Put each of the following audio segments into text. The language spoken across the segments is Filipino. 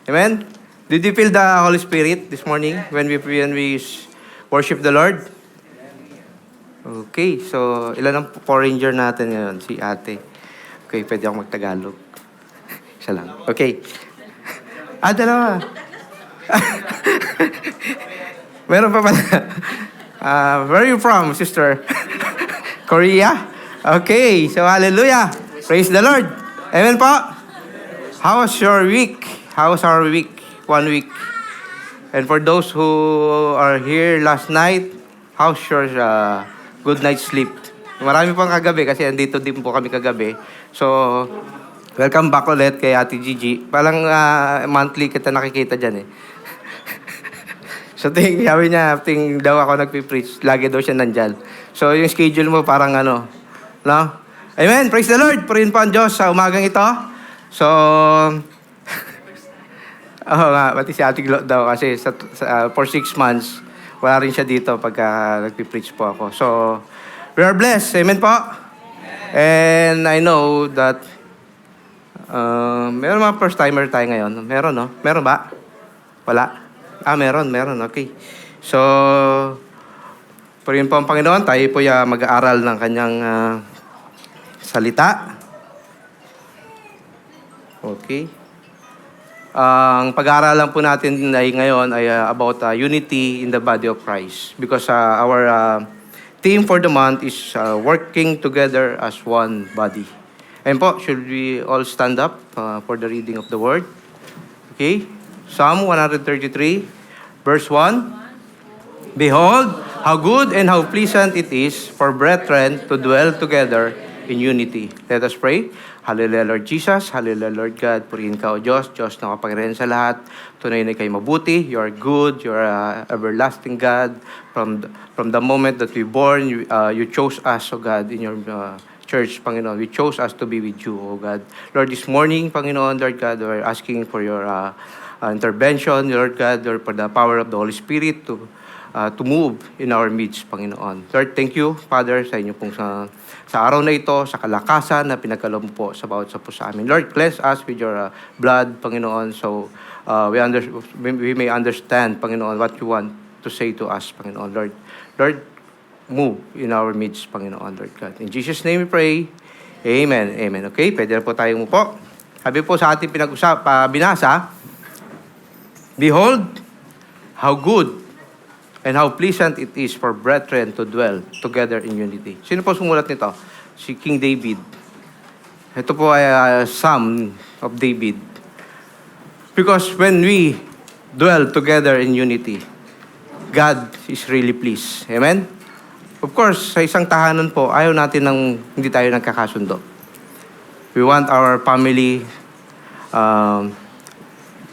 Amen? Did you feel the Holy Spirit this morning when we worship the Lord? Okay, so ilan ang foreigner natin ngayon? Si ate. Okay, pwede akong magtagalog. Isa lang. Okay. Dalawa. Meron pa pala. Where are you from, sister? Korea? Okay, so hallelujah. Praise the Lord. Amen po. How was your week? How was our week? 1 week. And for those who are here last night, how's your good night's sleep? Marami pang kagabi kasi andito din po kami kagabi. So, welcome back ulit kay Ate Gigi. Parang monthly kita nakikita dyan eh. So, sabi niya, daw ako nagpipreach, lagi daw siya nandyan. So, yung schedule mo parang no? Amen, praise the Lord. Purihin po ang Diyos sa umagang ito. So, pati si Ate Glo daw kasi for 6 months, wala rin siya dito pagka nagpipreach po ako. So, we are blessed. Amen po? And I know that meron mga first-timer tayo ngayon. Meron, no? Meron ba? Wala? Meron. Okay. So, purihin po ang Panginoon. Tayo po mag-aaral ng kanyang salita. Okay. Ang pag-aaralan po natin ngayon ay about unity in the body of Christ. Because our theme for the month is working together as one body. Ayun po, should we all stand up for the reading of the word? Okay. Psalm 133, verse 1. Behold, how good and how pleasant it is for brethren to dwell together in unity. Let us pray. Hallelujah, Lord Jesus. Hallelujah, Lord God. Purihin ka, O Diyos. Diyos na kapangirahan sa lahat. Tunay na kayo mabuti. You are good. You are everlasting God. From the moment that we born, you chose us, O God, in your church, Panginoon. We chose us to be with you, O God. Lord, this morning, Panginoon, Lord God, we're asking for your intervention, Lord God, Lord, for the power of the Holy Spirit to move in our midst, Panginoon. Lord, thank you, Father, sa inyo pong sa araw na ito, sa kalakasan na pinagkaloob mo po sa bawat sa po sa amin. Lord, cleanse us with your blood, Panginoon, so we may understand, Panginoon, what you want to say to us, Panginoon. Lord, move in our midst, Panginoon, Lord God. In Jesus' name we pray. Amen. Amen. Okay, pwede na po tayong umupo. Sabi po sa ating binasa, behold, how good and how pleasant it is for brethren to dwell together in unity. Sino po sumulat nito? Si King David. Ito po ay Psalm of David. Because when we dwell together in unity, God is really pleased. Amen? Of course, sa isang tahanan po, ayaw natin hindi tayo nagkakasundo. We want our family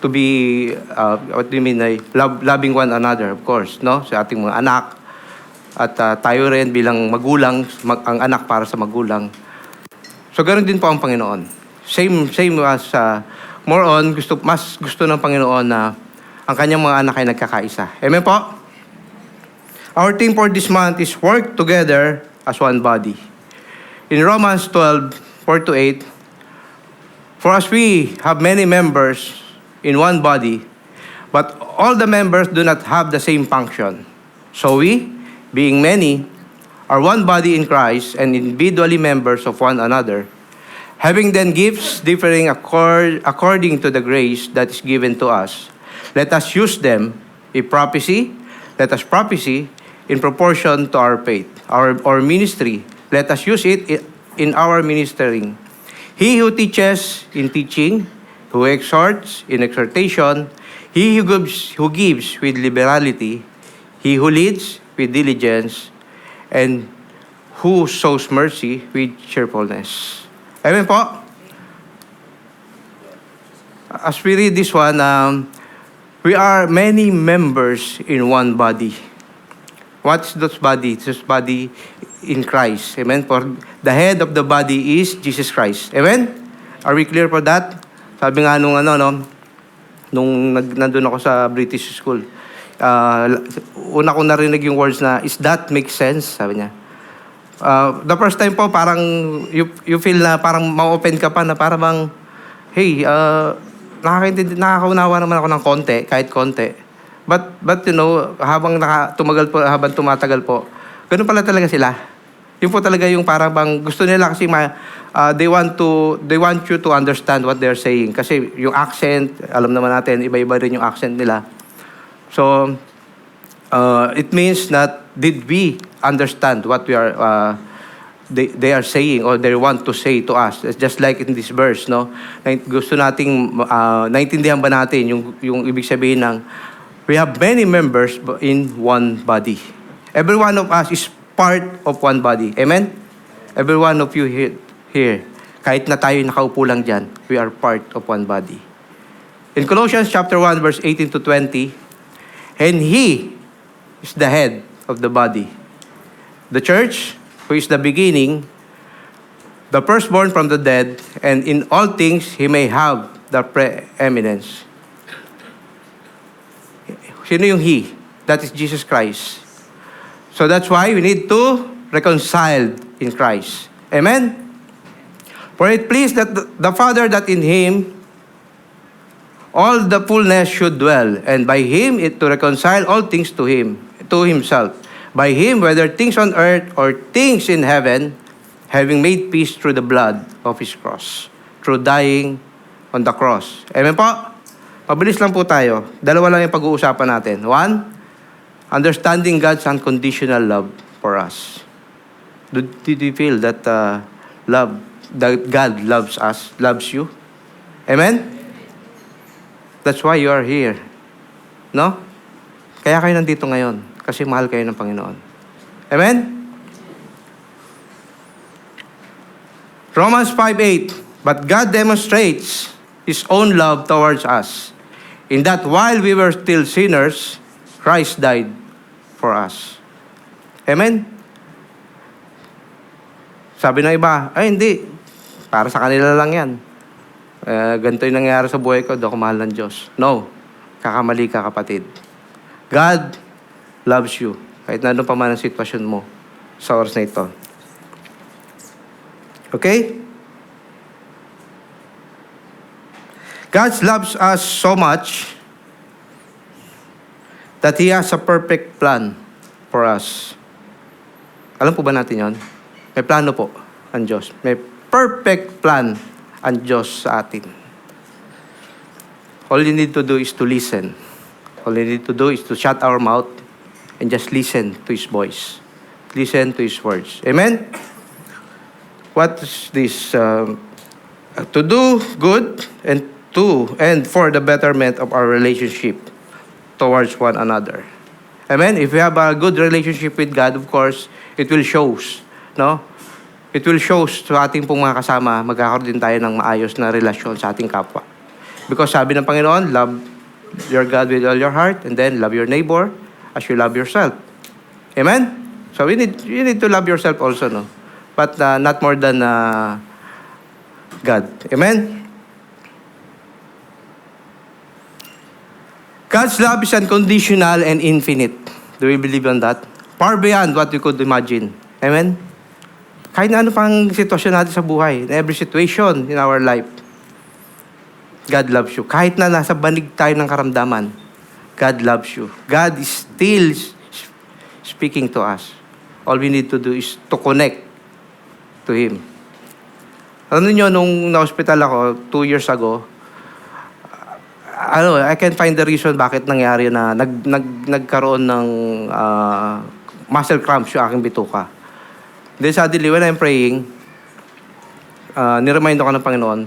to be, what do you mean, loving one another, of course, no? Sa ating mga anak. At tayo rin bilang magulang, ang anak para sa magulang. So, ganoon din po ang Panginoon. Same as, more on, mas gusto ng Panginoon na ang kanyang mga anak ay nagkakaisa. Amen po? Our theme for this month is work together as one body. In Romans 12:4-8, for as we have many members in one body, but all the members do not have the same function. So we, being many, are one body in Christ and individually members of one another, having then gifts differing according to the grace that is given to us. Let us use them. If prophecy, let us prophesy in proportion to our faith. Our ministry, let us use it in our ministering. He who teaches in teaching, who exhorts in exhortation, he who gives with liberality, he who leads with diligence, and who shows mercy with cheerfulness. Amen po? As we read this one, we are many members in one body. What's this body? This body in Christ. Amen? For the head of the body is Jesus Christ. Amen? Are we clear for that? Sabi nga nung nandun ako sa British school, una ko narinig yung words na, is that make sense? Sabi niya. The first time po, parang you feel na parang ma-open ka pa na parang, hey, nakakaunawa naman ako ng konti, kahit konti. But habang habang tumatagal po, ganun pala talaga sila. Yun po talaga yung parang bang gusto nila kasi they want you to understand what they're saying. Kasi yung accent, alam naman natin, iba-iba rin yung accent nila. So, it means that did we understand what we are they are saying or they want to say to us. It's just like in this verse, no? Gusto nating naintindihan ba natin yung ibig sabihin ng we have many members in one body. Every one of us is part of one body. Amen? Every one of you here, kahit na tayo nakaupo lang dyan, we are part of one body. In Colossians chapter 1, verse 18 to 20, and He is the head of the body. The church, who is the beginning, the firstborn from the dead, and in all things He may have the preeminence. Sino yung He? That is Jesus Christ. So that's why we need to reconcile in Christ. Amen? For it pleased that the Father that in Him all the fullness should dwell, and by Him to reconcile all things to Himself. By Him, whether things on earth or things in heaven, having made peace through the blood of His cross, through dying on the cross. Amen po? Pabilis lang po tayo. Dalawa lang yung pag-uusapan natin. One, understanding God's unconditional love for us. Did you feel that that God loves us, loves you? Amen? That's why you are here. No? Kaya kayo nandito ngayon. Kasi mahal kayo ng Panginoon. Amen? Romans 5:8, but God demonstrates His own love towards us, in that while we were still sinners, Christ died for us. Amen? Sabi ng iba, ay hindi, para sa kanila lang yan. Ganito yung nangyari sa buhay ko, doon ako mahal ng Diyos. No, kakamali ka kapatid. God loves you, kahit na ano pa man ang sitwasyon mo sa oras na ito. Okay? God loves us so much that He has a perfect plan for us. Alam po ba natin yon? May plano po ang Diyos. May perfect plan ang Diyos sa atin. All you need to do is to listen. All you need to do is to shut our mouth and just listen to His voice. Listen to His words. Amen? What is this? To do good and for the betterment of our relationship towards one another. Amen? If we have a good relationship with God, of course, it will shows. No? It will shows sa ating pong mga kasama, magkakaroon din tayo ng maayos na relasyon sa ating kapwa. Because sabi ng Panginoon, love your God with all your heart, and then love your neighbor as you love yourself. Amen? So you need to love yourself also, no? But not more than God. Amen? God's love is unconditional and infinite. Do we believe on that? Far beyond what we could imagine. Amen? Kahit na ano pang sitwasyon natin sa buhay, in every situation in our life, God loves you. Kahit na nasa banig tayo ng karamdaman, God loves you. God is still speaking to us. All we need to do is to connect to Him. Alam niyo, nung na-hospital ako 2 years ago, I can find the reason bakit nangyari na nagkaroon ng muscle cramps yung aking bituka. Then suddenly, when I'm praying, niremind ako ng Panginoon,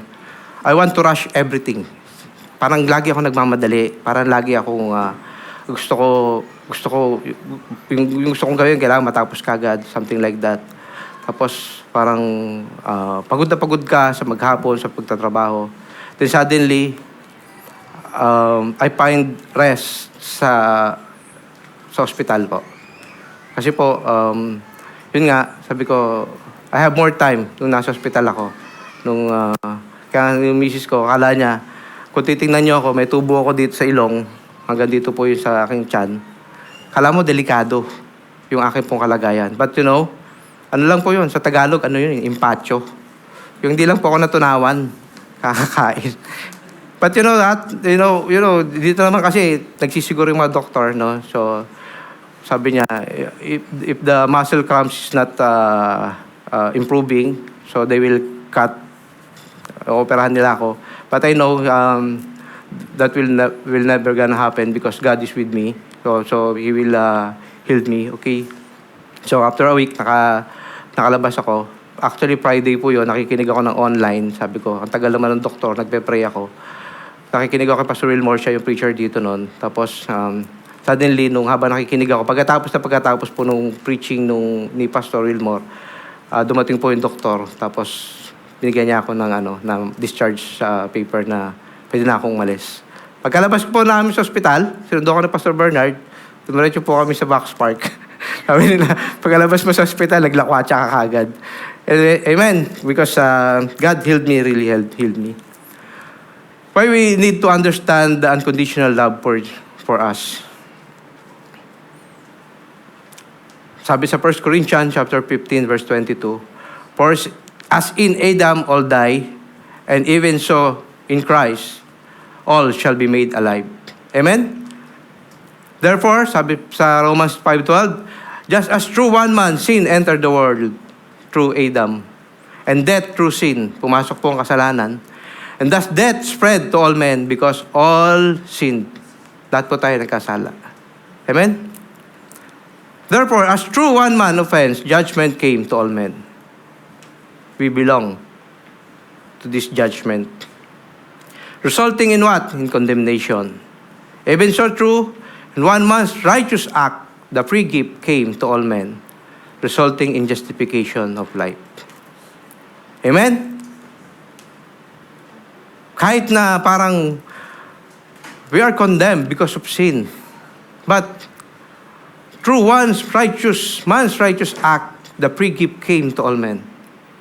I want to rush everything. Parang lagi ako nagmamadali. Parang lagi akong gusto ko, yung gusto kong gawin, kailangan matapos kagad. Something like that. Tapos parang pagod na pagod ka sa maghapon, sa pagtatrabaho. Then suddenly, I find rest sa hospital po. Kasi po, yun nga, sabi ko, I have more time nung nasa hospital ako. Kaya yung misis ko, akala niya, kung titingnan niyo ako, may tubo ako dito sa ilong, hanggang dito po yung sa aking tiyan. Kala mo, delikado yung aking pong kalagayan. But you know, ano lang po yun, sa Tagalog, ano yun, impacho. Yung hindi lang po ako natunawan, kakakain. But you know that, dito naman kasi nagsisiguro yung mga doktor, no? So, sabi niya, if the muscle cramps is not improving, so they will cut, operahan nila ako. But I know that will never gonna happen because God is with me. So He will heal me, okay? So after a week, nakalabas ako. Actually, Friday po yun, nakikinig ako ng online. Sabi ko, ang tagal naman ng doktor, nagpe-pray ako. Nakikinig ako kay Pastor Wilmore, siya yung preacher dito noon. Tapos, suddenly, nung habang nakikinig ako, pagkatapos po nung preaching ni Pastor Wilmore, dumating po yung doktor. Tapos, binigyan niya ako ng discharge sa paper na pwede na akong umalis. Pagkalabas po namin sa ospital, sinundo ko ni Pastor Bernard, dumiretso po kami sa Box Park. Sabi nila, pagkalabas mo sa ospital, naglakwatsa ka kagad. Amen. Because God healed me, really healed me. Why we need to understand the unconditional love for us. Sabi sa 1 Corinthians chapter 15 verse 22, for as in Adam all die, and even so in Christ all shall be made alive. Amen? Therefore, sabi sa Romans 5:12, just as through one man sin entered the world through Adam, and death through sin, pumasok po ang kasalanan, and thus death spread to all men because all sinned. Lahat po tayo nagkasala. Amen? Therefore, as through one man offense, judgment came to all men. We belong to this judgment. Resulting in what? In condemnation. Even so true, in one man's righteous act, the free gift came to all men, resulting in justification of life. Amen? Kahit na parang we are condemned because of sin. But through man's righteous act, the free gift came to all men,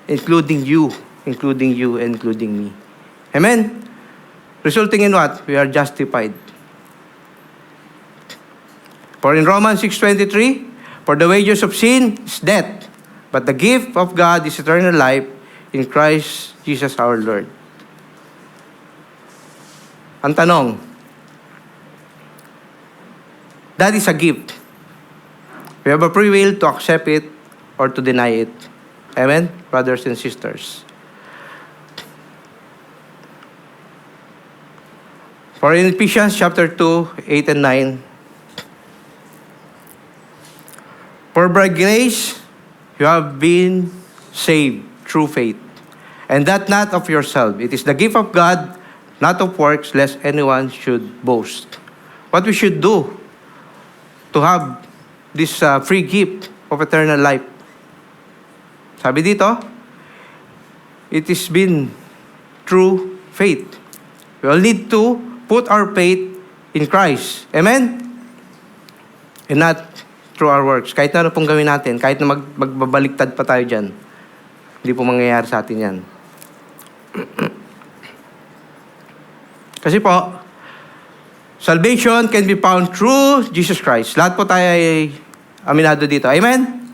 including you, including me. Amen? Resulting in what? We are justified. For in Romans 6:23, for the wages of sin is death, but the gift of God is eternal life in Christ Jesus our Lord. Ang tanong, that is a gift. We have a free will to accept it or to deny it. Amen, brothers and sisters. For in Ephesians chapter 2, 8 and 9, for by grace you have been saved through faith, and that not of yourself. It is the gift of God, not of works, lest anyone should boast. What we should do to have this free gift of eternal life? Sabi dito, it is been through faith. We all need to put our faith in Christ. Amen? And not through our works. Kahit na ano pong gawin natin, kahit na magbabaliktad pa tayo dyan, hindi po mangyayari sa atin yan. Kasi po, salvation can be found through Jesus Christ. Lahat po tayo ay aminado dito. Amen?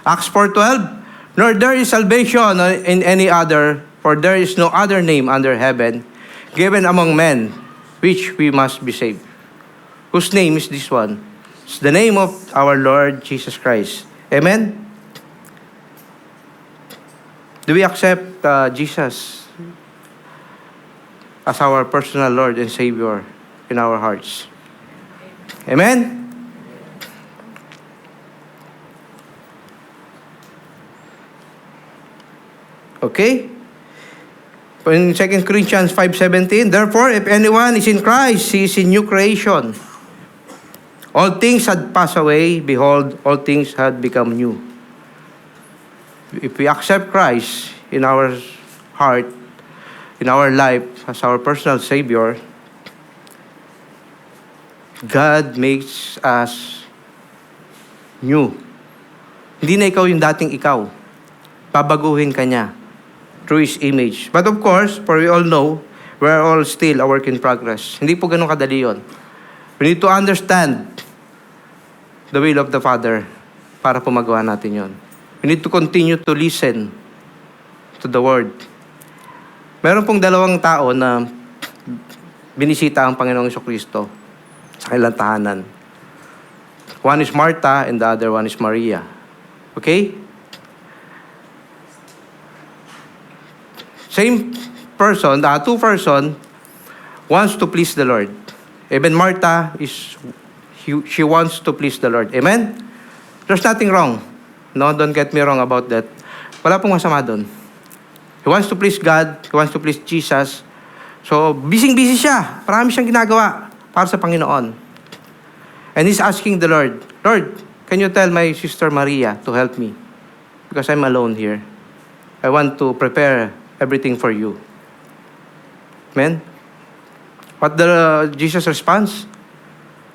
Acts 4:12, nor there is salvation in any other, for there is no other name under heaven given among men which we must be saved. Whose name is this one? It's the name of our Lord Jesus Christ. Amen? Do we accept Jesus as our personal Lord and Savior in our hearts? Amen? Okay? In 2 Corinthians 5:17, therefore, if anyone is in Christ, he is a new creation. All things had passed away, behold, all things had become new. If we accept Christ in our heart, in our life, as our personal Savior, God makes us new. Hindi na ikaw yung dating ikaw. Babaguhin ka niya through His image. But of course, for we all know, we are all still a work in progress. Hindi po ganun kadali yun. We need to understand the will of the Father para po magawa natin yun. We need to continue to listen to the Word. Meron pong dalawang tao na binisita ang Panginoong Jesucristo sa kanilang tahanan. One is Martha and the other one is Maria. Okay? Same person, two person wants to please the Lord. Even Martha she wants to please the Lord. Amen? There's nothing wrong. No, don't get me wrong about that. Wala pong masama doon. He wants to please God. He wants to please Jesus. So, busy siya. Marami siyang ginagawa para sa Panginoon. And he's asking the Lord, Lord, can you tell my sister Maria to help me? Because I'm alone here. I want to prepare everything for you. Amen? What Jesus responds?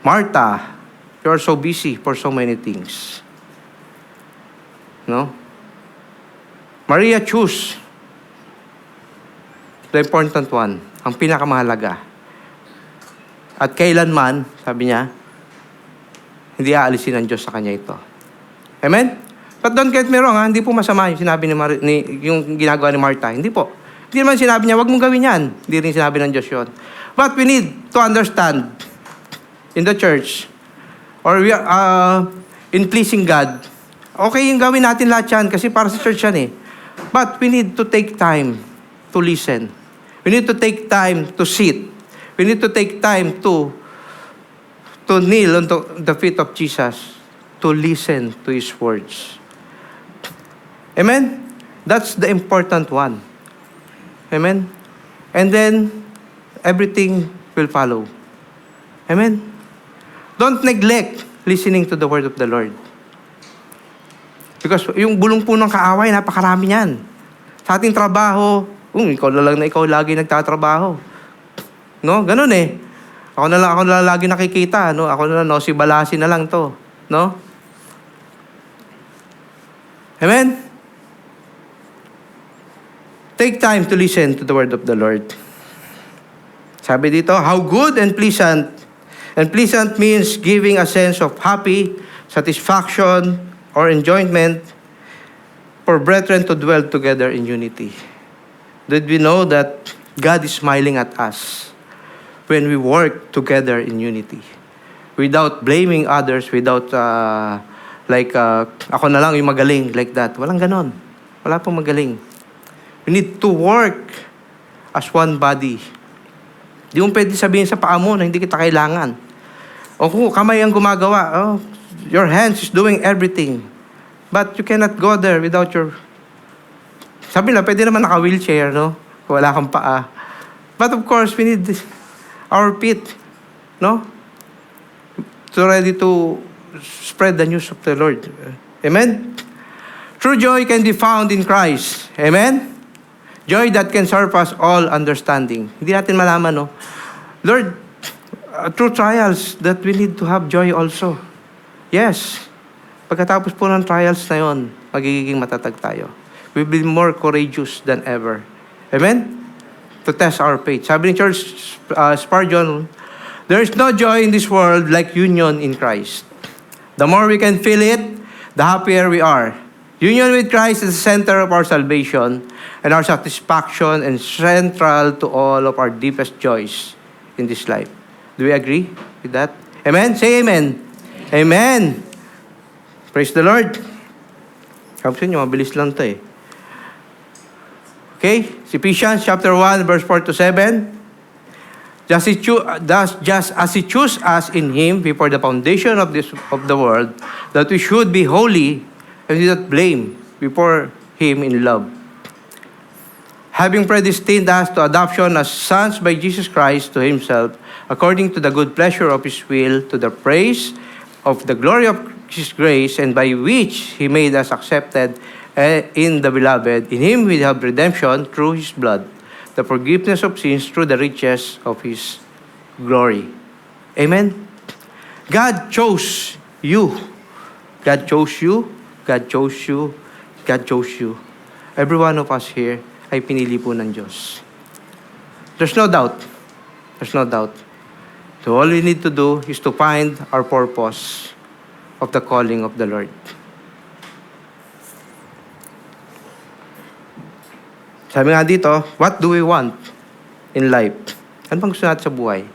Martha, you are so busy for so many things. No? Maria choose the important one, ang pinakamahalaga. At kailanman, sabi niya, hindi aalisin ng Diyos sa kanya ito. Amen? But don't get me wrong, hindi po masama yung sinabi yung ginagawa ni Martha. Hindi po. Hindi naman sinabi niya, wag mong gawin yan. Hindi rin sinabi ng Diyos yun. But we need to understand in the church, or we are, in pleasing God, okay yung gawin natin lahat yan kasi para sa church yan eh. But we need to take time to listen. We need to take time to sit. We need to take time to kneel onto the feet of Jesus, to listen to His words. Amen? That's the important one. Amen? And then, everything will follow. Amen? Don't neglect listening to the word of the Lord. Because yung bulong po ng kaaway, napakarami niyan. Sa ating trabaho, ikaw lagi nagtatrabaho. No? Ganun eh. Ako na lang lagi nakikita. No? Ako na lang, si Balasi na lang to. No? Amen? Take time to listen to the word of the Lord. Sabi dito, how good and pleasant. And pleasant means giving a sense of happy, satisfaction, or enjoyment for brethren to dwell together in unity. Did we know that God is smiling at us when we work together in unity? Without blaming others, without ako na lang yung magaling, like that. Walang ganon. Wala pong magaling. We need to work as one body. Di mo pwede sabihin sa paa mo na hindi kita kailangan. O kung kamay ang gumagawa, your hands is doing everything. But you cannot go there without your... Sabi na, pwede naman naka-wheelchair, no? Kung wala kang paa. But of course, we need our feet, no? So ready to spread the news of the Lord. Amen? True joy can be found in Christ. Amen? Joy that can surpass all understanding. Hindi natin malaman, no? Lord, through trials that we need to have joy also. Yes. Pagkatapos po ng trials na yon, magiging matatag tayo. We'll be more courageous than ever. Amen? To test our faith. Sabi ni George Spurgeon, there is no joy in this world like union in Christ. The more we can feel it, the happier we are. Union with Christ is the center of our salvation and our satisfaction and central to all of our deepest joys in this life. Do we agree with that? Amen? Say amen. Amen. Praise the Lord. Kapsa nyo, mabilis lang to eh. Okay? Ephesians chapter 1, verse 4 to 7. Just as He chose us in Him before the foundation of the world, that we should be holy and without blame before Him in love. Having predestined us to adoption as sons by Jesus Christ to Himself, according to the good pleasure of His will, to the praise of the glory of His grace, and by which He made us accepted in the Beloved. In Him we have redemption through His blood, the forgiveness of sins through the riches of His glory. Amen? God chose you. God chose you. God chose you. God chose you. Every one of us here ay pinili po ng Diyos. There's no doubt. There's no doubt. So all we need to do is to find our purpose of the calling of the Lord. Sabi nga dito, what do we want in life? Ano bang gusto natin sa buhay?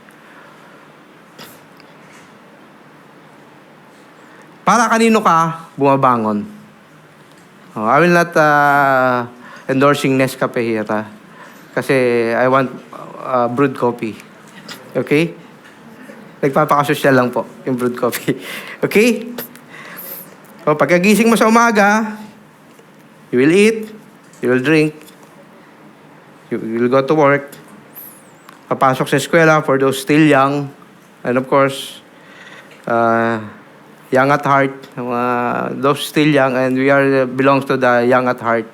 Para kanino ka bumabangon? I will not endorsing Nescafe here. Kasi I want brewed coffee. Okay? Nagpapakasosyal lang po yung brewed coffee. Okay? So, pagkagising mo sa umaga, you will eat, you will drink, you will go to work, papasok sa eskwela for those still young, and of course, young at heart, those still young, and we are belongs to the young at heart,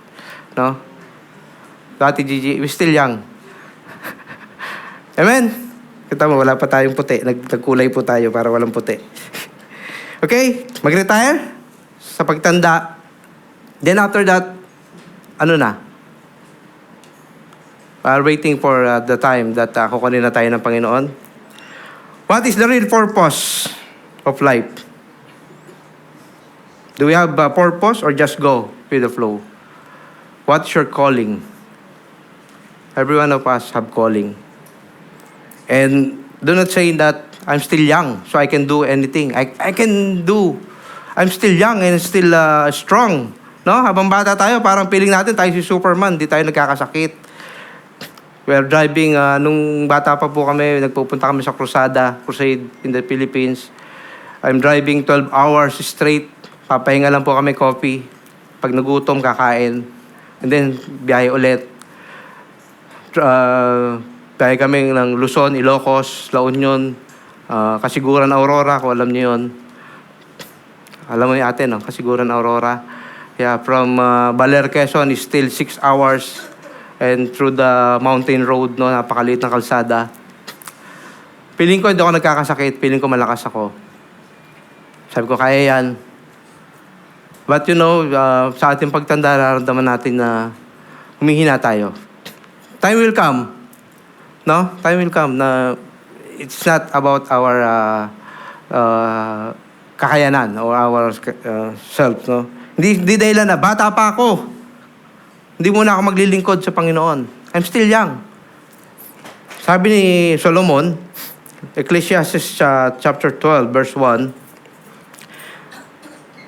no? Dati Gigi, we still young. Amen? Kita mo, wala pa tayong puti. Nagkulay po tayo para walang puti. Okay? Mag-retire sa pagtanda. Then after that, ano na? While waiting for the time that kukunin na tayo ng Panginoon. What is the real purpose of life? Do we have a purpose or just go with the flow? What's your calling? Every one of us have calling. And do not say that I'm still young, so I can do anything. I can do. I'm still young and still strong. No? Habang bata tayo, parang feeling natin tayo si Superman. Di tayo nagkakasakit. We're driving, nung bata pa po kami, nagpupunta kami sa crusade in the Philippines. I'm driving 12 hours straight. Papahinga lang po kami coffee. Pag nagutom, kakain. And then, biyahe ulit. Biyahe kami ng Luzon, Ilocos, La Union, Kasiguran, Aurora, kung alam niyo yun. Alam mo yung atin, no? Kasiguran, Aurora. Yeah, from Baler, Quezon is still 6 hours. And through the mountain road, no, napakaliit ng kalsada. Piling ko hindi ako nagkakasakit, piling ko malakas ako. Sabi ko, kaya yan. But you know, sa ating pagtanda, nararamdaman natin na humihina tayo. Time will come. No? Time will come na it's not about our kakayanan or our self. No? Hindi dahilan na, bata pa ako. Hindi muna ako maglilingkod sa Panginoon. I'm still young. Sabi ni Solomon, Ecclesiastes chapter 12, verse 1,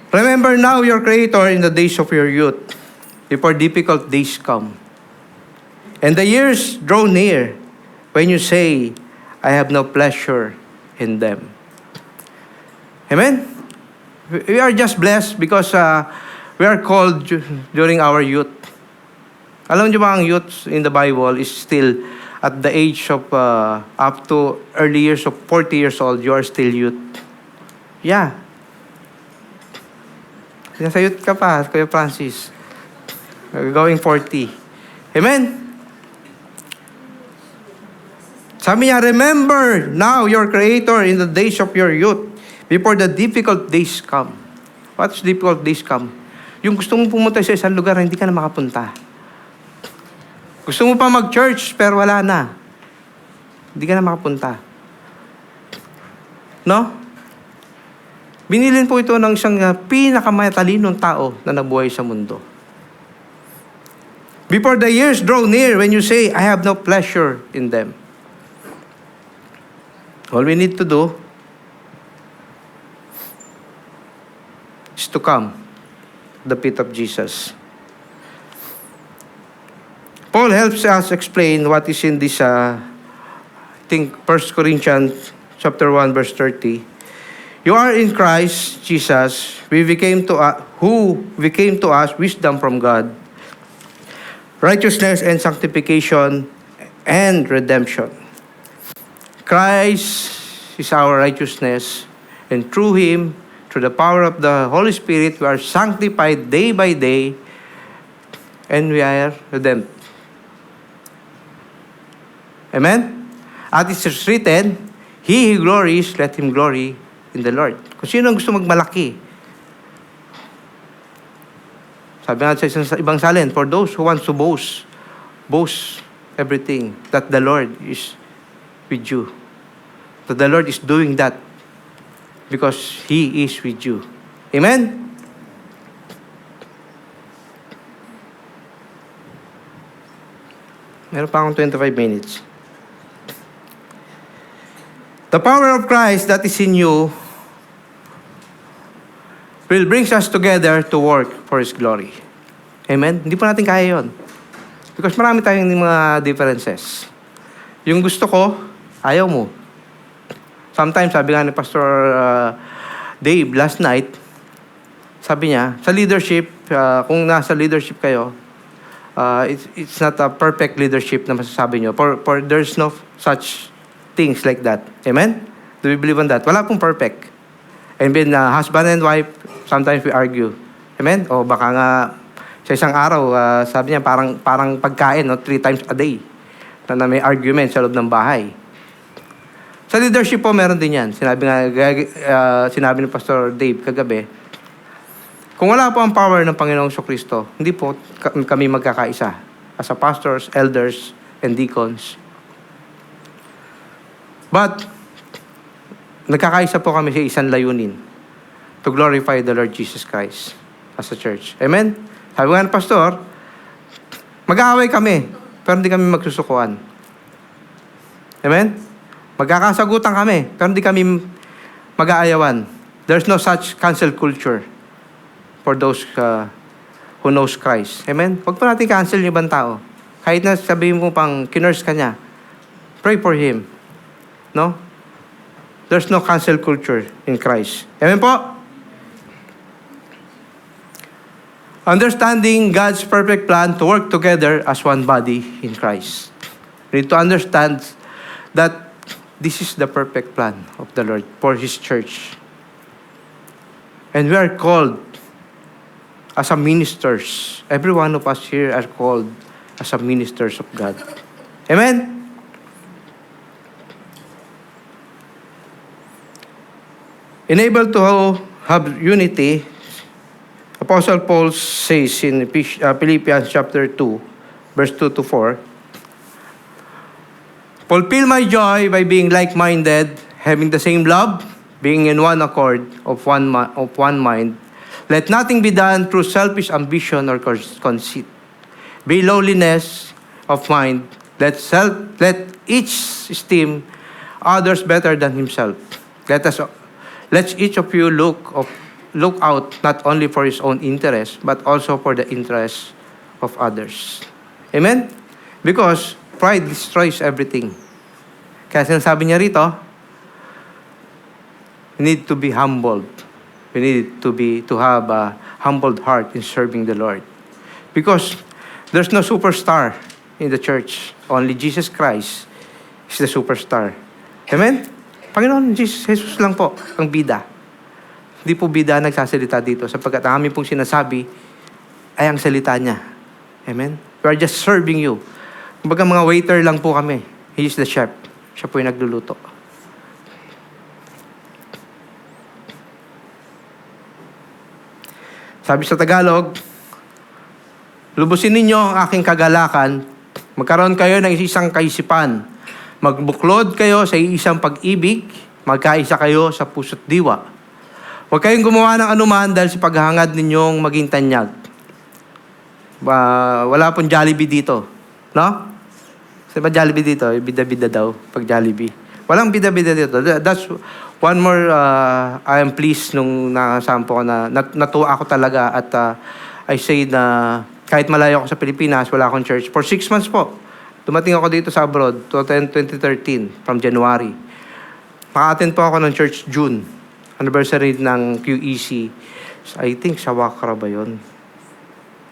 remember now your Creator in the days of your youth, before difficult days come. And the years draw near, when you say, I have no pleasure in them. Amen? We are just blessed because we are called during our youth. Alam niyo ba ang youth in the Bible is still at the age of up to early years of 40 years old, you are still youth. Yeah. Nasa youth ka pa, Kuya Francis. Going 40. Amen? Sabi niya, remember now your Creator in the days of your youth, before the difficult days come. What's difficult days come? Yung gusto mong pumunta sa isang lugar, hindi ka na makapunta. Gusto mo pa mag-church, pero wala na. Hindi ka na makapunta. No? Binilin po ito ng isang pinakamatalinong tao na nabuhay sa mundo. Before the years draw near, when you say, I have no pleasure in them. All we need to do is to come to the feet of Jesus. Paul helps us explain what is in this, I think, 1 Corinthians chapter 1, verse 30. You are in Christ Jesus, who became to us wisdom from God, righteousness and sanctification and redemption. Christ is our righteousness, and through Him, through the power of the Holy Spirit, we are sanctified day by day, and we are redeemed. Amen? At it is written, He who glories, let him glory in the Lord. Kung sino ang gusto magmalaki. Sabi nga sa ibang salin, for those who want to boast everything, that the Lord is with you. That the Lord is doing that because He is with you. Amen? Meron pa akong 25 minutes. The power of Christ that is in you will brings us together to work for His glory. Amen? Hindi po natin kaya yun. Because marami tayong mga differences. Yung gusto ko, ayaw mo. Sometimes, sabi nga ni Pastor Dave last night, sabi niya, sa leadership, kung nasa leadership kayo, it's not a perfect leadership na masasabi nyo. For there's no such things like that. Amen? Do we believe on that? Wala pong perfect. And then, husband and wife, sometimes we argue. Amen? O baka nga, sa isang araw, sabi niya, parang pagkain, no? 3 times a day. Na may argument sa loob ng bahay. Sa leadership po, meron din yan. Sinabi ni Pastor Dave kagabi, kung wala po ang power ng Panginoong Kristo, hindi po kami magkakaisa. As a pastors, elders, and deacons. But, nagkakaisa po kami sa isang layunin to glorify the Lord Jesus Christ as a church. Amen? Sabi nga ng pastor, mag-aaway kami, pero hindi kami magsusukuan. Amen? Magkakasagutan kami, pero hindi kami mag-aayawan. There's no such cancel culture for those who knows Christ. Amen? Huwag po natin cancel yung ibang tao. Kahit na sabihin mo pang kinurse ka niya, pray for him. No? There's no cancel culture in Christ. Amen po? Understanding God's perfect plan to work together as one body in Christ. We need to understand that this is the perfect plan of the Lord for His church. And we are called as a ministers. Every one of us here are called as a ministers of God. Amen? Enabled to have unity, Apostle Paul says in Philippians chapter 2, verse 2 to 4, fulfill my joy by being like-minded, having the same love, being in one accord, of one mind. Let nothing be done through selfish ambition or conceit. Be lowliness of mind. Let each esteem others better than himself. Let each of you look out not only for his own interest, but also for the interest of others. Amen? Because pride destroys everything. Kaya sinasabi niya rito, we need to be humbled. We need to have a humbled heart in serving the Lord. Because there's no superstar in the church. Only Jesus Christ is the superstar. Amen? Panginoon, Jesus lang po ang bida. Hindi po bida nagsasalita dito sapagkat ang aming pong sinasabi ay ang salita niya. Amen? We are just serving you. Kumbaga mga waiter lang po kami. He is the chef. Siya po yung nagluluto. Sabi sa Tagalog, lubusin ninyo ang aking kagalakan, magkaroon kayo ng isang kaisipan, magbuklod kayo sa isang pag-ibig, magkaisa kayo sa puso't diwa. Huwag kayong gumawa ng anuman dahil sa paghahangad ninyong maging tanyag. Wala pong Jollibee dito. No? Sa ba Jollibee dito? Bida-bida daw pag Jollibee. Walang bida-bida dito. That's one more, I am pleased nung nakasampo ko na natuwa ako talaga at I say na kahit malayo ako sa Pilipinas, wala akong church. For 6 months po. Dumating ako dito sa abroad, 2013, from January. Maka-attend po ako ng church June. Anniversary ng QEC. I think sa Wakra ba yun?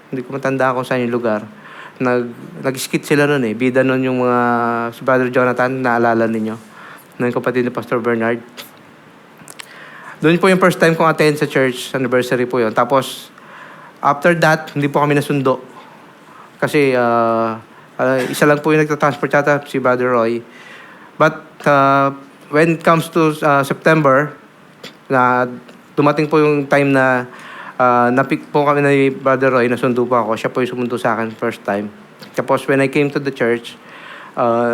Hindi ko matanda kung saan yung lugar. Nag-skit sila nun eh. Bida nun yung mga, si Brother Jonathan, naalala ninyo. Ng kapatid ni Pastor Bernard. Doon po yung first time kong attend sa church, anniversary po yun. Tapos, after that, hindi po kami nasundo. Kasi, isa lang po yung nagtatransport yata, si Brother Roy. But, when it comes to September, na dumating po yung time na napick po kami ni Brother Roy, nasundo po ako. Siya po yung sumundo sa akin first time. Tapos, when I came to the church,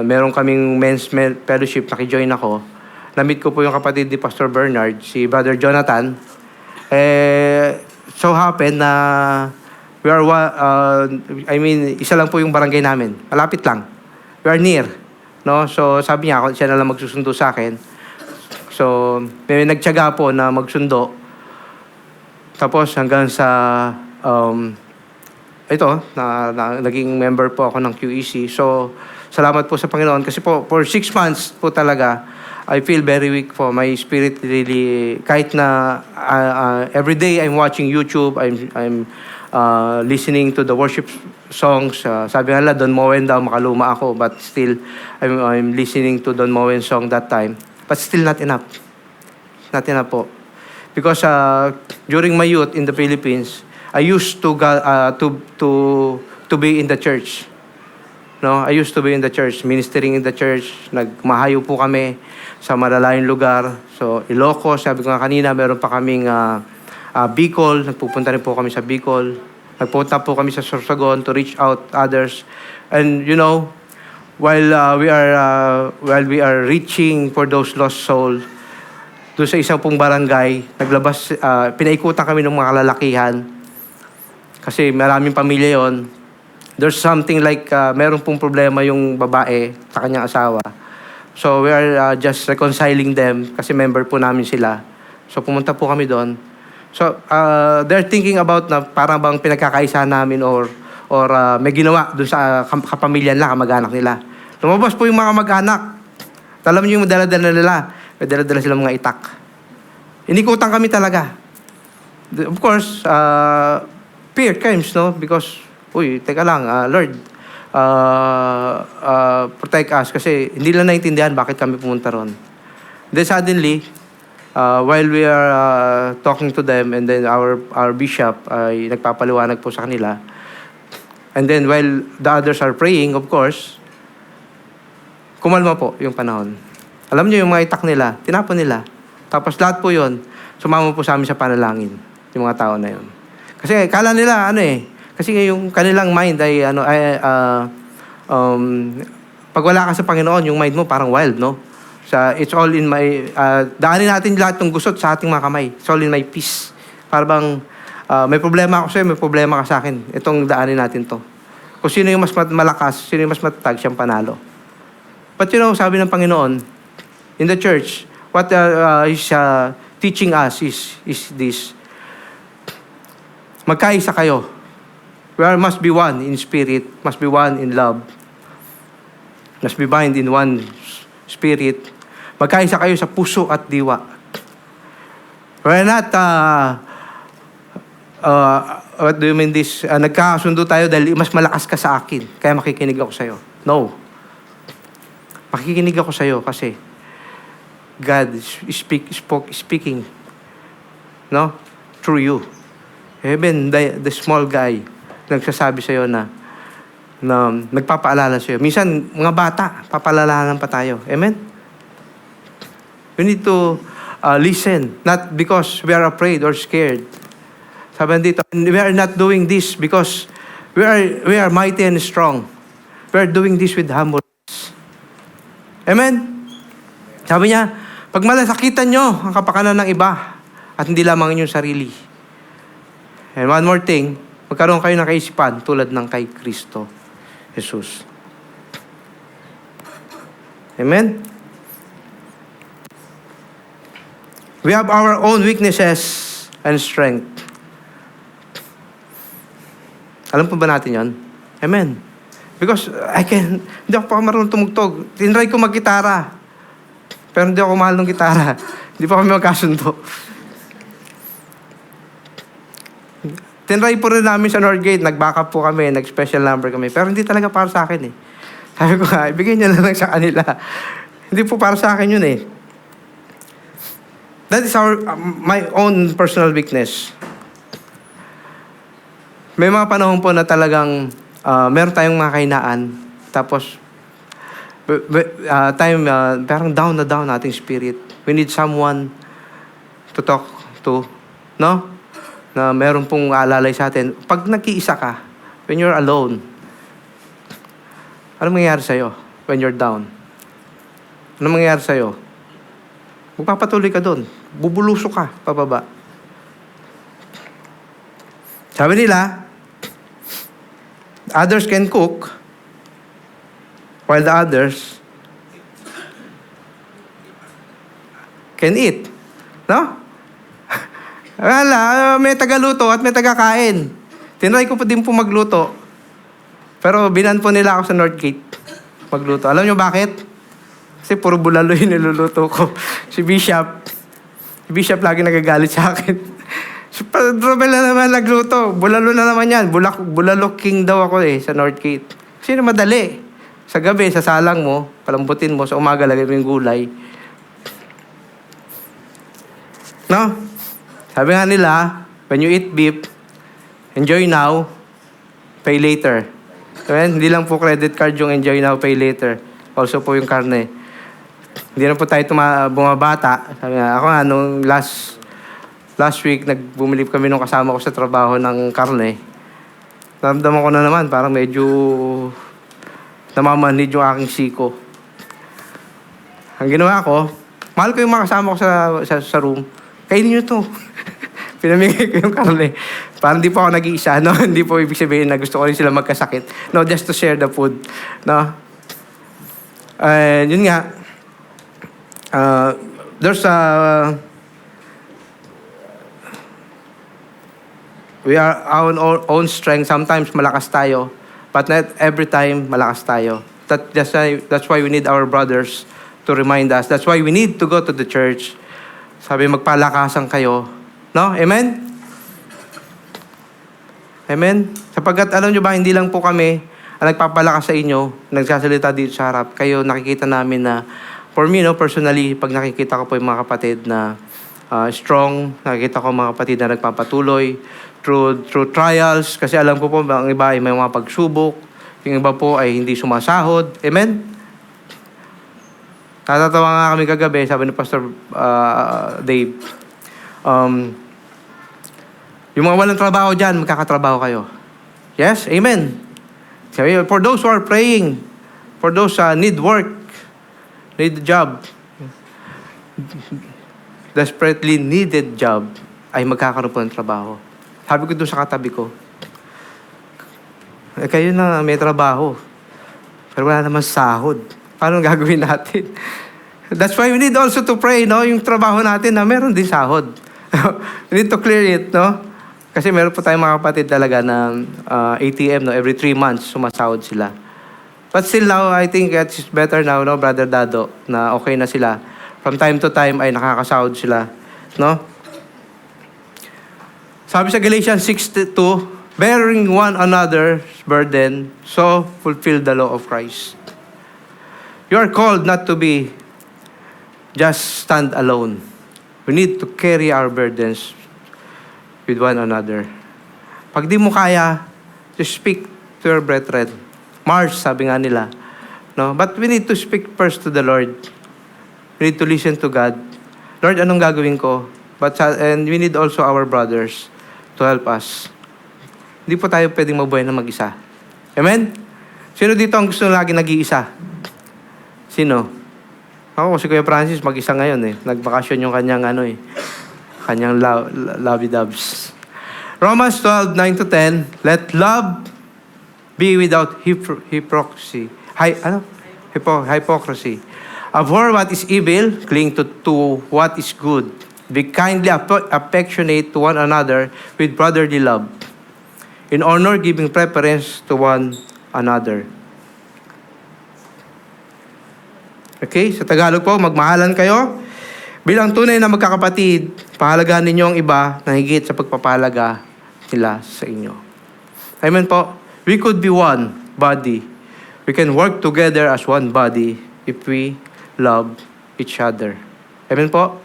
meron kaming men's fellowship, nakijoin ako. Na-meet ko po yung kapatid ni Pastor Bernard, si Brother Jonathan. So happened na we are, isa lang po yung barangay namin. Malapit lang. We are near. No? So sabi niya, siya na lang magsusundo sa akin. So, may nagtiyaga po na magsundo. Tapos hanggang sa naging member po ako ng QEC. So, salamat po sa Panginoon kasi po for 6 months po talaga I feel very weak po. My spirit really, kahit na every day I'm watching YouTube, I'm listening to the worship songs. Sabi nga Don Moen daw, makaluma ako, but still I'm listening to Don Moen song that time. But still not enough. Not enough po. Because during my youth in the Philippines, I used to be in the church. No, I used to be in the church, ministering in the church. Nagmahayo po kami sa malalayong lugar. So, Ilocos, sabi ko nga kanina, meron pa kaming Bicol. Nagpupunta rin po kami sa Bicol. Nagpunta po kami sa Sorsogon to reach out others. And you know, while we are reaching for those lost souls, doon sa isang pong barangay, pinaikutan kami ng mga kalalakihan. Kasi maraming pamilya yon. There's something like, meron pong problema yung babae sa kanyang asawa. So we are just reconciling them kasi member po namin sila. So pumunta po kami doon. So they're thinking about na parang bang pinagkakaisa namin or may ginawa doon sa kapamilya nila, kamag-anak nila. Lumabas po yung mga mag-anak. Alam niyo yung dala-dala nila. May dala-dala silang mga itak. Inikutan kami talaga. Of course, fear comes, no? Because uy, teka lang, Lord, protect us kasi hindi lang naintindihan bakit kami pumunta ron. Then suddenly, while we are talking to them and then our bishop ay nagpapaliwanag po sa kanila, and then while the others are praying, of course, kumalma po yung panahon. Alam niyo yung mga itak nila, tinapon nila. Tapos lahat po yon sumama po sa amin sa panalangin, yung mga tao na yon. Kasi kala nila, kasi yung kanilang mind ay pag wala ka sa Panginoon, yung mind mo parang wild, no? It's all in my daanin natin lahat ng gusot sa ating mga kamay. It's all in my peace. Para bang may problema ako sa'yo, may problema ka sa akin. Itong daanin natin to. Kung sino yung mas malakas, sino yung mas matatag, siyang panalo. But you know, sabi ng Panginoon, in the church, what He's teaching us is this. Magkaisa kayo. We must be one in spirit, must be one in love, must be bind in one spirit. Magkaisa kayo sa puso at diwa. We're not, what do you mean this? Nagkakasundo tayo dahil mas malakas ka sa akin, kaya makikinig ako sa'yo. No. Makikinig ako sa'yo kasi God is speaking, no? Through you. Even the small guy, nagsasabi sa'yo na nagpapaalala sa'yo. Minsan, mga bata, papaalalahanan pa tayo. Amen? We need to listen, not because we are afraid or scared. Sabi dito, we are not doing this because we are mighty and strong. We are doing this with humbleness. Amen? Sabi niya, pag malasakitan nyo ang kapakanan ng iba at hindi lamang inyong sarili. And one more thing, magkaroon kayo ng kaisipan tulad ng kay Kristo Jesus. Amen? We have our own weaknesses and strength. Alam po ba natin yon? Amen. Because hindi ako pa marunong tumugtog. Tinry ko mag-gitara. Pero hindi ako mahal ng gitara. Hindi pa kami magkasundo. Tinry po rin namin sa Northgate, nag-backup po kami, nag-special number kami. Pero hindi talaga para sa akin Sabi ko ibigay niya lang sa kanila. Hindi po para sa akin yun That is my own personal weakness. May mga panahon po na talagang meron tayong mga kainaan. Tapos, parang down na down nating spirit. We need someone to talk to. No? Na meron pong alalay sa atin. Pag nag-iisa ka, when you're alone, ano mangyayari sa'yo when you're down? Ano mangyayari sa'yo? Magpapatuloy ka doon. Bubulusok ka, pababa. Sabi nila, others can cook, while the others can eat. No? Wala, may tagaluto at may tagakain. Tinry ko pa din po magluto. Pero binan po nila ako sa Northgate magluto. Alam nyo bakit? Kasi puro bulalo yung niluluto ko. Si Bishop lagi nagagalit sa akin. Si Padre Romel na naman nagluto. Bulalo na naman yan. Bulalo king daw ako sa Northgate. Kasi madali. Sa gabi, sa salang mo, palambutin mo, sa umaga lagay mo yung gulay. No? Sabi nga nila, when you eat beef, enjoy now, pay later. Hindi lang po credit card yung enjoy now, pay later. Also po yung karne. Hindi na po tayo bumabata. Sabi nga, ako nga, nung last week, bumili kami nung kasama ko sa trabaho ng karne. Naramdaman ko na naman, parang medyo namamanhid yung aking siko. Ang ginawa ko, mahal ko yung mga kasama ko sa room. Kainin nyo to. Pinamigay ko yung karne. Parang di po ako nag-iisa, no? Hindi po ibig sabihin na gusto ko rin sila magkasakit. No, just to share the food. No? Yun nga. There's we are our own strength. Sometimes malakas tayo, but not every time malakas tayo. That's why we need our brothers to remind us. That's why we need to go to the church. Sabi, magpalakasan kayo. No? Amen? Amen? Sapagkat alam nyo ba, hindi lang po kami ang nagpapalakas sa inyo, nagsasalita dito sa harap. Kayo, nakikita namin na, for me, no, personally, pag nakikita ko po yung mga kapatid na strong, nakikita ko mga kapatid na nagpapatuloy through trials, kasi alam ko po, ang iba ay may mga pagsubok, yung iba po ay hindi sumasahod. Amen? Natatawa nga kami kagabi, sabi ni Pastor Dave, yung mga walang trabaho dyan, magkakatrabaho kayo. Yes? Amen. For those who are praying, for those need work, need a job, desperately needed job, ay magkakaroon po ng trabaho. Sabi ko doon sa katabi ko, kayo na may trabaho, pero wala naman sahod. Paano gagawin natin? That's why we need also to pray, no? Yung trabaho natin na meron din sahod. We need to clear it, no? Kasi meron po tayong mga kapatid talaga na ATM, no? Every 3 months, sumasahod sila. But still now, I think it's better now, no, Brother Dado, na okay na sila. From time to time ay nakakasahod sila, no? Sabi sa Galatians 6:2, bearing one another's burden, so fulfill the law of Christ. You are called not to be just stand alone. We need to carry our burdens with one another. Pag di mo kaya, to speak to your brethren. March, sabi nga nila. No? But we need to speak first to the Lord. We need to listen to God. Lord, anong gagawin ko? And we need also our brothers to help us. Hindi po tayo pwedeng mabuhay na mag-isa. Amen? Sino dito ang gusto lagi nag-iisa? Sino? Ako, si Kuya Francis, mag-isa ngayon Nagbakasyon yung kanyang kanyang lovey-dubs. Romans 12:9-10, let love be without hypocrisy. Hypocrisy. Abhor what is evil, cling to what is good. Be kindly affectionate to one another with brotherly love. In honor, giving preference to one another. Okay, sa Tagalog po, magmahalan kayo. Bilang tunay na magkakapatid, pahalagahan ninyo ang iba na higit sa pagpapahalaga nila sa inyo. Amen po. We could be one body. We can work together as one body if we love each other. Amen po.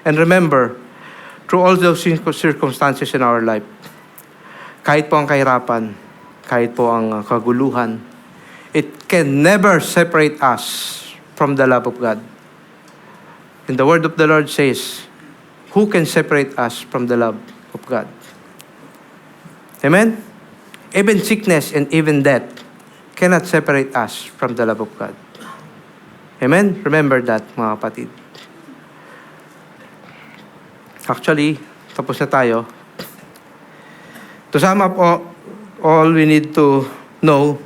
And remember, through all those circumstances in our life, kahit po ang kahirapan, kahit po ang kaguluhan, it can never separate us from the love of God. And the word of the Lord says, who can separate us from the love of God? Amen? Even sickness and even death cannot separate us from the love of God. Amen? Remember that, mga kapatid. Actually, tapos na tayo. To sum up all we need to know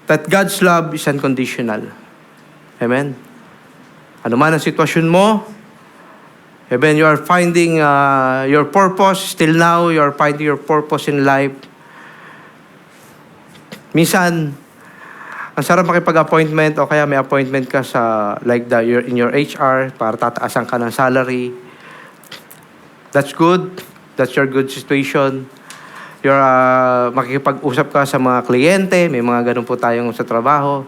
that God's love is unconditional. Amen? Ano man ang sitwasyon mo, Even you are finding your purpose, still now, you are finding your purpose in life. Minsan, ang sarap makipag-appointment o kaya may appointment ka sa, like in your HR, para tataasan ka ng salary. That's good. That's your good situation. You're, makikipag-usap ka sa mga kliyente, may mga ganun po tayong sa trabaho.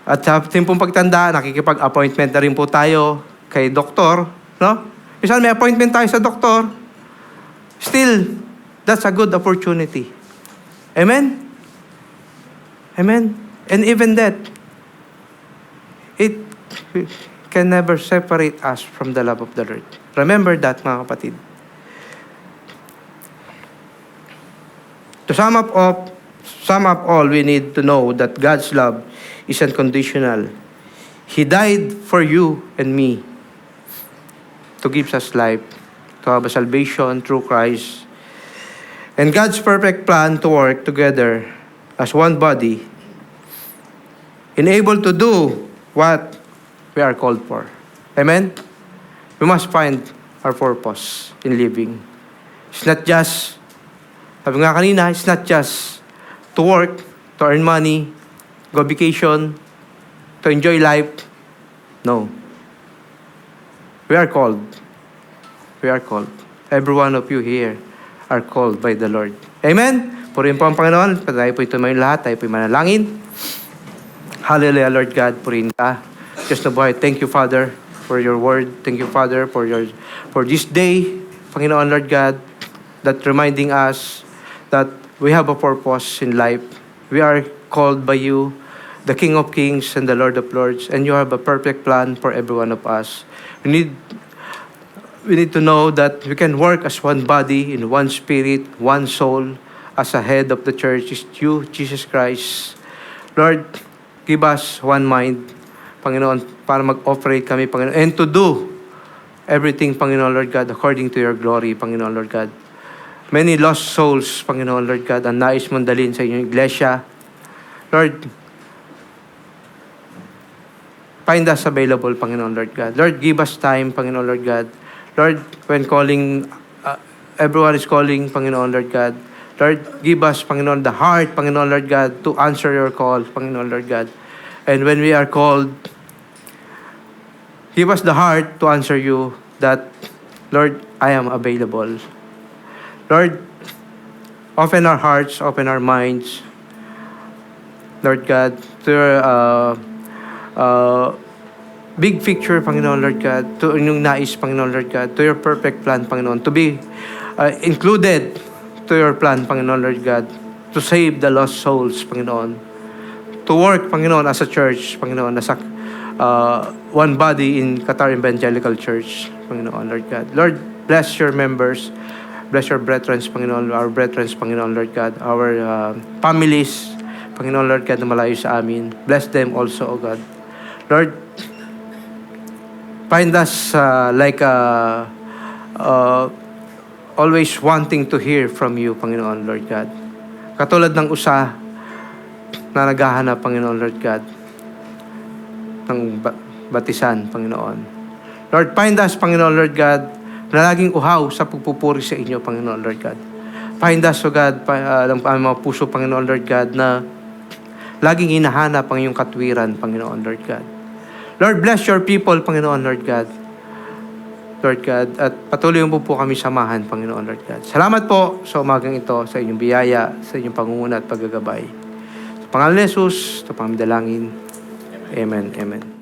At sa timpong pagtanda, nakikipag-appointment na rin po tayo kay doktor, no? Minsan may appointment tayo sa doktor. Still, that's a good opportunity. Amen? Amen? And even that, it can never separate us from the love of the Lord. Remember that, mga kapatid. To sum up all, we need to know that God's love is unconditional. He died for you and me to give us life, to have a salvation through Christ. And God's perfect plan to work together as one body, enabled to do what we are called for. Amen? We must find our purpose in living. It's not just, sabi nga kanina, it's not just to work, to earn money, go vacation, to enjoy life. No. We are called. We are called. Every one of you here are called by the Lord. Amen? Purihin po ang Panginoon. Tayo po ito may lahat. Tayo po manalangin. Hallelujah, Lord God. Purihin ka. Diyos na buhay. Thank you, Father, for your word. Thank you, Father, for this day. Panginoon, Lord God, that reminding us that we have a purpose in life. We are called by you, the King of Kings and the Lord of Lords, and you have a perfect plan for every one of us. We need to know that we can work as one body, in one spirit, one soul, as a head of the church is you, Jesus Christ. Lord, give us one mind, Panginoon, para mag-operate kami, Panginoon, and to do everything, Panginoon, Lord God, according to your glory, Panginoon, Lord God. Many lost souls, Panginoon, Lord God, ang nais mong dalhin sa inyong iglesia. Lord, find us available, Panginoon, Lord God. Lord, give us time, Panginoon, Lord God. Lord, when calling, everyone is calling, Panginoon, Lord God. Lord, give us, Panginoon, the heart, Panginoon, Lord God, to answer your call, Panginoon, Lord God. And when we are called, give us the heart to answer you that, Lord, I am available. Lord, open our hearts, open our minds, Lord God, to your big picture, Panginoon, Lord God, to inyong nais, Panginoon, Lord God, to your perfect plan, Panginoon, to be included to your plan, Panginoon, Lord God, to save the lost souls, Panginoon, to work, Panginoon, as a church, Panginoon, as a one body in Qatar Evangelical Church, Panginoon, Lord God. Lord, bless your members, bless your brethren, Panginoon, our brethren, Panginoon, Lord God, our families, Panginoon, Lord God, na malayo sa amin. Bless them also, O God. Lord, find us always wanting to hear from you, Panginoon, Lord God. Katulad ng usa na naghahanap, Panginoon, Lord God, ng batisan, Panginoon. Lord, find us, Panginoon, Lord God, na laging uhaw sa pagpupuri sa inyo, Panginoon, Lord God. Find us, O God, ng mga puso, Panginoon, Lord God, na laging hinahanap ang iyong katwiran, Panginoon, Lord God. Lord, bless your people, Panginoon, Lord God. Lord God, at patuloy mo po kami samahan, Panginoon, Lord God. Salamat po sa umagang ito, sa inyong biyaya, sa inyong pangunguna at paggagabay. Sa pangalan ni Jesus, sa pangdalangin. Amen. Amen.